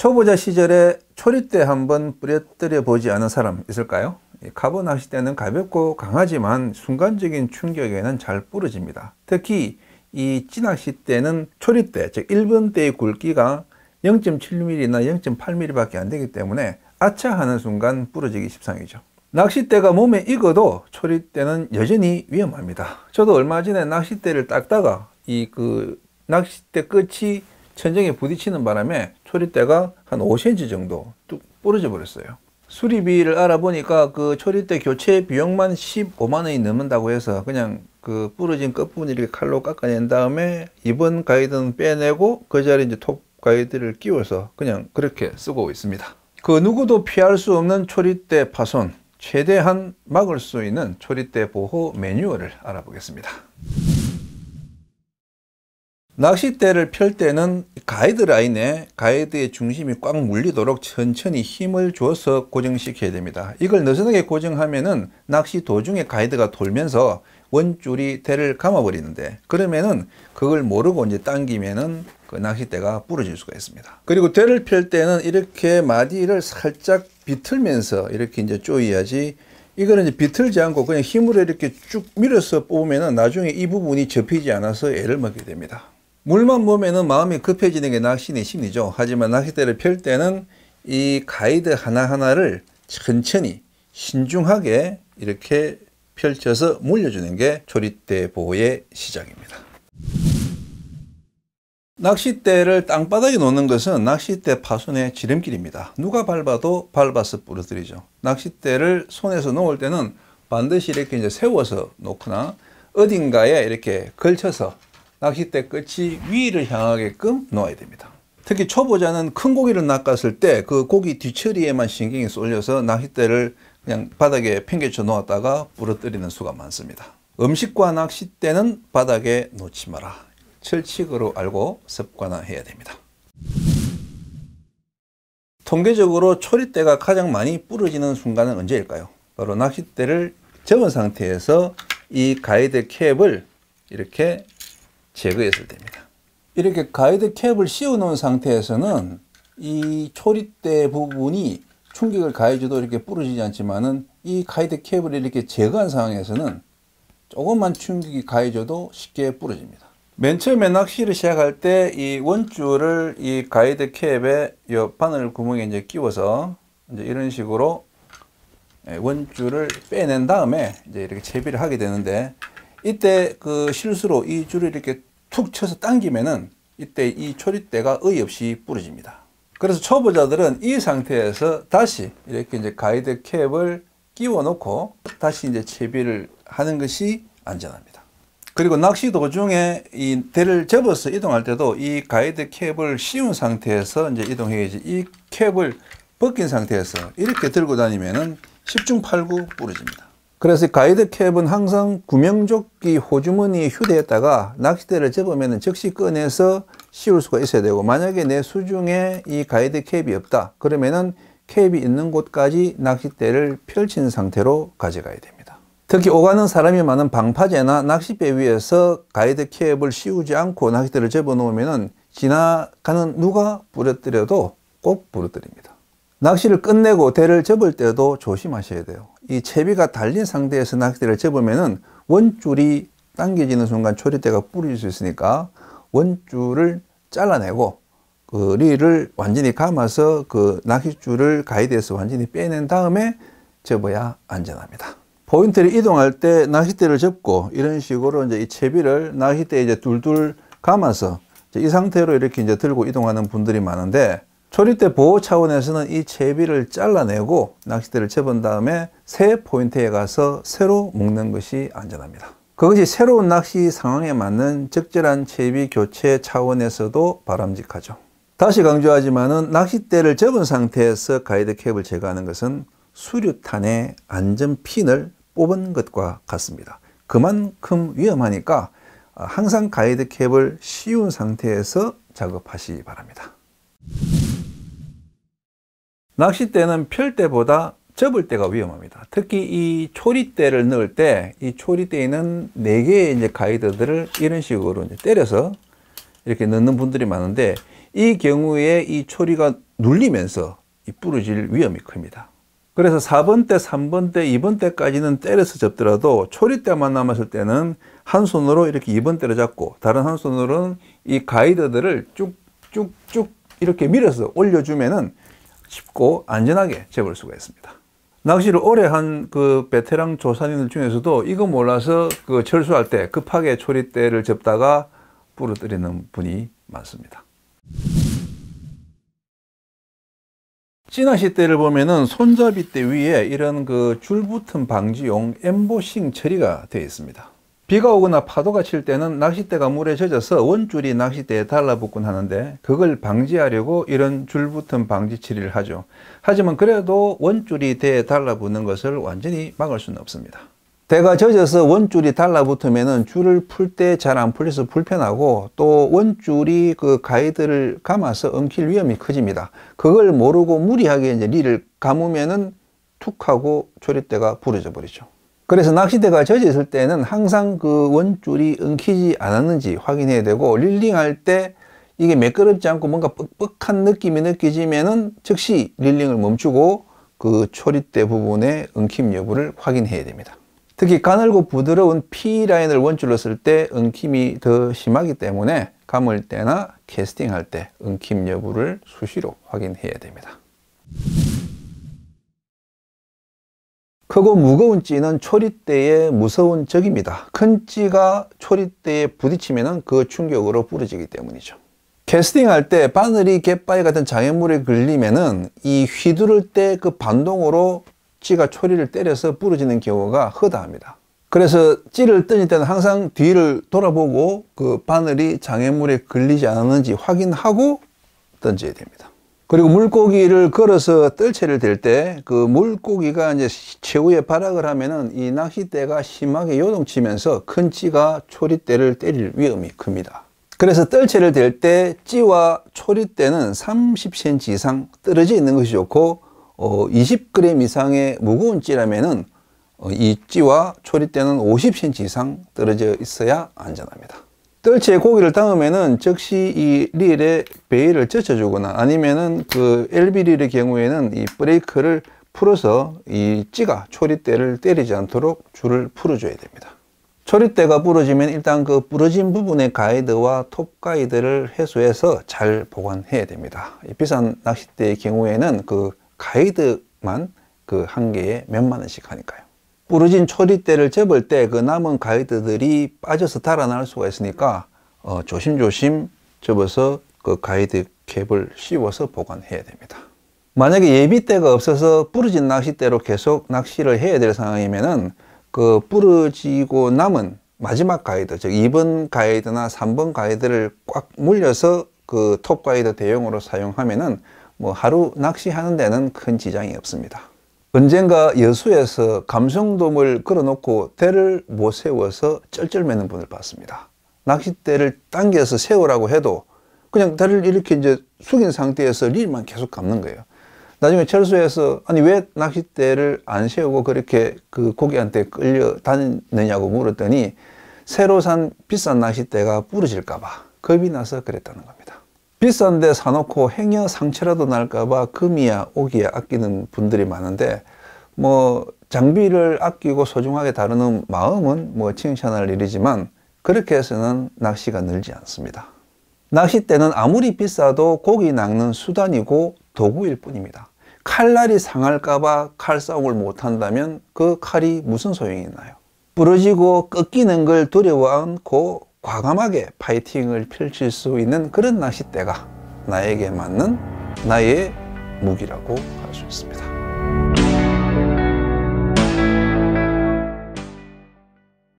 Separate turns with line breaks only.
초보자 시절에 초리대 한번 부러뜨려 보지 않은 사람 있을까요? 카보 낚싯대는 가볍고 강하지만 순간적인 충격에는 잘 부러집니다. 특히 이 찌낚싯대는 초리대, 즉 1번대의 굵기가 0.7mm나 0.8mm 밖에 안 되기 때문에 아차 하는 순간 부러지기 십상이죠. 낚싯대가 몸에 익어도 초리대는 여전히 위험합니다. 저도 얼마 전에 낚싯대를 닦다가 낚싯대 끝이 천정에 부딪히는 바람에 초리대가 한 5cm 정도 뚝 부러져 버렸어요. 수리비를 알아보니까 그 초리대 교체 비용만 15만 원이 넘는다고 해서 그냥 그 부러진 끝부분을 이렇게 칼로 깎아낸 다음에 이번 가이드는 빼내고 그 자리에 이제 톱 가이드를 끼워서 그냥 그렇게 쓰고 있습니다. 그 누구도 피할 수 없는 초리대 파손, 최대한 막을 수 있는 초리대 보호 매뉴얼을 알아보겠습니다. 낚싯대를 펼 때는 가이드라인에 가이드의 중심이 꽉 물리도록 천천히 힘을 줘서 고정시켜야 됩니다. 이걸 느슨하게 고정하면은 낚시 도중에 가이드가 돌면서 원줄이 대를 감아버리는데, 그러면은 그걸 모르고 이제 당기면은 그 낚싯대가 부러질 수가 있습니다. 그리고 대를 펼 때는 이렇게 마디를 살짝 비틀면서 이렇게 이제 조여야지, 이거는 이제 비틀지 않고 그냥 힘으로 이렇게 쭉 밀어서 뽑으면은 나중에 이 부분이 접히지 않아서 애를 먹게 됩니다. 물만 보면은 마음이 급해지는 게 낚시인의 심리죠. 하지만 낚싯대를 펼 때는 이 가이드 하나하나를 천천히 신중하게 이렇게 펼쳐서 물려주는 게 초리대 보호의 시작입니다. 낚싯대를 땅바닥에 놓는 것은 낚싯대 파손의 지름길입니다. 누가 밟아도 밟아서 부러뜨리죠. 낚싯대를 손에서 놓을 때는 반드시 이렇게 이제 세워서 놓거나 어딘가에 이렇게 걸쳐서 낚싯대 끝이 위를 향하게끔 놓아야 됩니다. 특히 초보자는 큰 고기를 낚았을 때 그 고기 뒤처리에만 신경이 쏠려서 낚싯대를 그냥 바닥에 팽개쳐 놓았다가 부러뜨리는 수가 많습니다. 음식과 낚싯대는 바닥에 놓지 마라. 철칙으로 알고 습관화해야 됩니다. 통계적으로 초리대가 가장 많이 부러지는 순간은 언제일까요? 바로 낚싯대를 접은 상태에서 이 가이드 캡을 이렇게 제거했을 때입니다. 이렇게 가이드 캡을 씌워 놓은 상태에서는 이 초리대 부분이 충격을 가해줘도 이렇게 부러지지 않지만은 이 가이드 캡을 이렇게 제거한 상황에서는 조금만 충격이 가해줘도 쉽게 부러집니다. 맨 처음에 낚시를 시작할 때 이 원줄을 이 가이드 캡에 이 바늘 구멍에 이제 끼워서 이제 이런 식으로 원줄을 빼낸 다음에 이제 이렇게 채비를 하게 되는데, 이때 그 실수로 이 줄을 이렇게 툭 쳐서 당기면은 이때 이 초리대가 어이없이 부러집니다. 그래서 초보자들은 이 상태에서 다시 이렇게 이제 가이드 캡을 끼워 놓고 다시 이제 채비를 하는 것이 안전합니다. 그리고 낚시 도중에 이 대를 접어서 이동할 때도 이 가이드 캡을 씌운 상태에서 이제 이동해야지, 이 캡을 벗긴 상태에서 이렇게 들고 다니면은 10중 8구 부러집니다. 그래서 가이드 캡은 항상 구명조끼 호주머니에 휴대했다가 낚싯대를 접으면 즉시 꺼내서 씌울 수가 있어야 되고, 만약에 내 수중에 이 가이드 캡이 없다 그러면은 캡이 있는 곳까지 낚싯대를 펼친 상태로 가져가야 됩니다. 특히 오가는 사람이 많은 방파제나 낚싯배 위에서 가이드 캡을 씌우지 않고 낚싯대를 접어 놓으면은 지나가는 누가 부러뜨려도 꼭 부러뜨립니다. 낚시를 끝내고 대를 접을 때도 조심하셔야 돼요. 이 채비가 달린 상태에서 낚싯대를 접으면은 원줄이 당겨지는 순간 초리대가 부러질 수 있으니까 원줄을 잘라내고 그 리를 완전히 감아서 그 낚싯줄을 가이드에서 완전히 빼낸 다음에 접어야 안전합니다. 포인트를 이동할 때 낚싯대를 접고 이런 식으로 이제 이 채비를 낚싯대에 이제 둘둘 감아서 이 상태로 이렇게 이제 들고 이동하는 분들이 많은데, 초리대 보호 차원에서는 이 채비를 잘라내고 낚싯대를 접은 다음에 새 포인트에 가서 새로 묶는 것이 안전합니다. 그것이 새로운 낚시 상황에 맞는 적절한 채비 교체 차원에서도 바람직하죠. 다시 강조하지만은 낚싯대를 접은 상태에서 가이드 캡을 제거하는 것은 수류탄의 안전핀을 뽑은 것과 같습니다. 그만큼 위험하니까 항상 가이드 캡을 씌운 상태에서 작업하시기 바랍니다. 낚싯대는 펼 때보다 접을 때가 위험합니다. 특히 이 초리대를 넣을 때 이 초리대에는 4개의 이제 가이드들을 이런 식으로 이제 때려서 이렇게 넣는 분들이 많은데, 이 경우에 이 초리가 눌리면서 부러질 위험이 큽니다. 그래서 4번 대, 3번 대, 2번 대까지는 때려서 접더라도 초리대만 남았을 때는 한 손으로 이렇게 2번 대를 잡고 다른 한 손으로는 이 가이드들을 쭉쭉쭉 이렇게 밀어서 올려주면은 쉽고 안전하게 접을 수가 있습니다. 낚시를 오래 한 그 베테랑 조사님들 중에서도 이거 몰라서 그 철수할 때 급하게 초리대를 접다가 부러뜨리는 분이 많습니다. 찌낚싯대를 보면은 손잡이대 위에 이런 그 줄붙음 방지용 엠보싱 처리가 되어 있습니다. 비가 오거나 파도가 칠 때는 낚싯대가 물에 젖어서 원줄이 낚싯대에 달라붙곤 하는데 그걸 방지하려고 이런 줄붙음 방지 처리를 하죠. 하지만 그래도 원줄이 대에 달라붙는 것을 완전히 막을 수는 없습니다. 대가 젖어서 원줄이 달라붙으면 줄을 풀 때 잘 안 풀려서 불편하고 또 원줄이 그 가이드를 감아서 엉킬 위험이 커집니다. 그걸 모르고 무리하게 이제 릴을 감으면은 툭 하고 초리대가 부러져 버리죠. 그래서 낚싯대가 젖어 있을 때는 항상 그 원줄이 엉키지 않았는지 확인해야 되고 릴링할 때 이게 매끄럽지 않고 뭔가 뻑뻑한 느낌이 느껴지면은 즉시 릴링을 멈추고 그 초리대 부분의 엉킴 여부를 확인해야 됩니다. 특히 가늘고 부드러운 P라인을 원줄로 쓸 때 엉킴이 더 심하기 때문에 감을 때나 캐스팅할 때 엉킴 여부를 수시로 확인해야 됩니다. 크고 무거운 찌는 초리대의 무서운 적입니다. 큰 찌가 초리대에 부딪히면 그 충격으로 부러지기 때문이죠. 캐스팅할 때 바늘이 갯바위 같은 장애물에 걸리면은 이 휘두를 때 그 반동으로 찌가 초리를 때려서 부러지는 경우가 허다합니다. 그래서 찌를 던질 때는 항상 뒤를 돌아보고 그 바늘이 장애물에 걸리지 않았는지 확인하고 던져야 됩니다. 그리고 물고기를 걸어서 뜰채를 댈 때 그 물고기가 이제 최후의 발악을 하면은 이 낚싯대가 심하게 요동치면서 큰 찌가 초리대를 때릴 위험이 큽니다. 그래서 뜰채를 댈 때 찌와 초리대는 30cm 이상 떨어져 있는 것이 좋고 20g 이상의 무거운 찌라면은 이 찌와 초리대는 50cm 이상 떨어져 있어야 안전합니다. 뜰채에 고기를 담으면은 즉시 이 릴에 베일을 젖혀주거나 아니면은 그 LB릴의 경우에는 이 브레이크를 풀어서 이 찌가 초리대를 때리지 않도록 줄을 풀어줘야 됩니다. 초리대가 부러지면 일단 그 부러진 부분의 가이드와 톱 가이드를 해소해서 잘 보관해야 됩니다. 비싼 낚싯대의 경우에는 그 가이드만 그 한 개에 몇만 원씩 하니까요. 부러진 초리대를 접을 때 그 남은 가이드들이 빠져서 달아날 수가 있으니까 조심조심 접어서 그 가이드 캡을 씌워서 보관해야 됩니다. 만약에 예비대가 없어서 부러진 낚싯대로 계속 낚시를 해야 될 상황이면은 그 부러지고 남은 마지막 가이드, 즉 2번 가이드나 3번 가이드를 꽉 물려서 그 톱 가이드 대용으로 사용하면은 뭐 하루 낚시하는 데는 큰 지장이 없습니다. 언젠가 여수에서 감성돔을 걸어놓고 대를 못 세워서 쩔쩔매는 분을 봤습니다. 낚싯대를 당겨서 세우라고 해도 그냥 다리를 이렇게 이제 숙인 상태에서 릴만 계속 감는 거예요. 나중에 철수해서 아니 왜 낚싯대를 안 세우고 그렇게 그 고기한테 끌려 다니느냐고 물었더니 새로 산 비싼 낚싯대가 부러질까봐 겁이 나서 그랬다는 겁니다. 비싼데 사놓고 행여 상처라도 날까봐 금이야 오기야 아끼는 분들이 많은데 뭐 장비를 아끼고 소중하게 다루는 마음은 뭐 칭찬할 일이지만 그렇게 해서는 낚시가 늘지 않습니다. 낚싯대는 아무리 비싸도 고기 낚는 수단이고 도구일 뿐입니다. 칼날이 상할까봐 칼싸움을 못한다면 그 칼이 무슨 소용이 있나요? 부러지고 꺾이는 걸 두려워 않고 과감하게 파이팅을 펼칠 수 있는 그런 낚싯대가 나에게 맞는 나의 무기라고 할 수 있습니다.